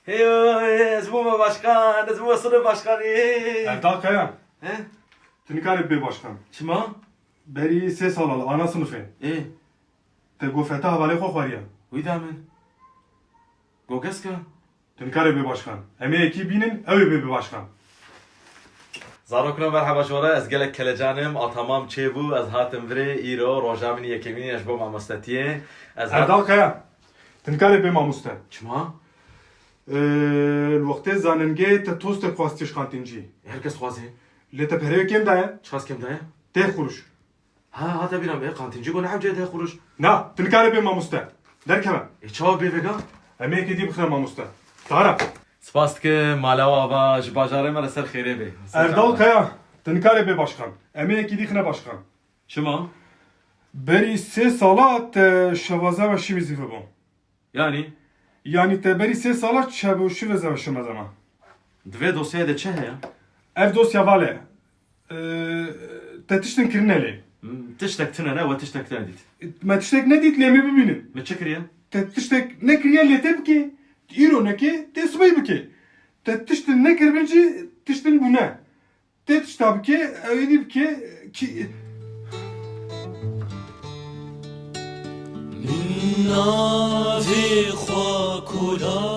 Hey, Zbuma başkan, Zbuma sınıf başkanı. Erdal Kaya. He? Tünikari Bey Başkan. Çima? Beri ses alalı ana sınıfı. Te gofeta havale xoxwariya. Uydamen. Gogeska. Tünikari Bey Başkan. Eme ekibinin evi Bey Başkan. Zarokno merhaba şora, ez gelek kelecanim, atamam çevu, ez hatim vre, iro, rojamini yekemini eşbo mamostatiye. Erdal Kaya. Tünikari Bey Mamuste. Çima? الوقت زاننگه te tost خواستیش kantinci. Herkes xwazi. Le te pereye kim daya? Ças kim daya? Te kuruş. Ha, hata biram be, kantinci gona hevce de xuruş. Na, tünikari Bey Mamuste. Der keme. Çava be vega? Eme ekidi bixne Mamuste. Tara. Spas ki malava va jbajare mer ser xeyre be. Erdal Kaya. Tünikari Bey Başkan. Eme ekidi xne başkan. Çima? Beri se sala te şevaze ve şimizi ve bon. Yani, Yani te beri se sala şevaze ve şimizi ve bon. dve dosyaya de çe ya? Ev dosya vale. Te tiştin kirneli. Tiştek tünene ve tiştek tünedit. Me tiştek ne dit lemi bibinin. Me çekiriye? Te tiştek ne kiriye lete biki. İro ne ki te sıvay biki. Te tiştin ne kirbilci tiştin bu ne. Te tişta biki öyle biki ki... ناوی خوا کلا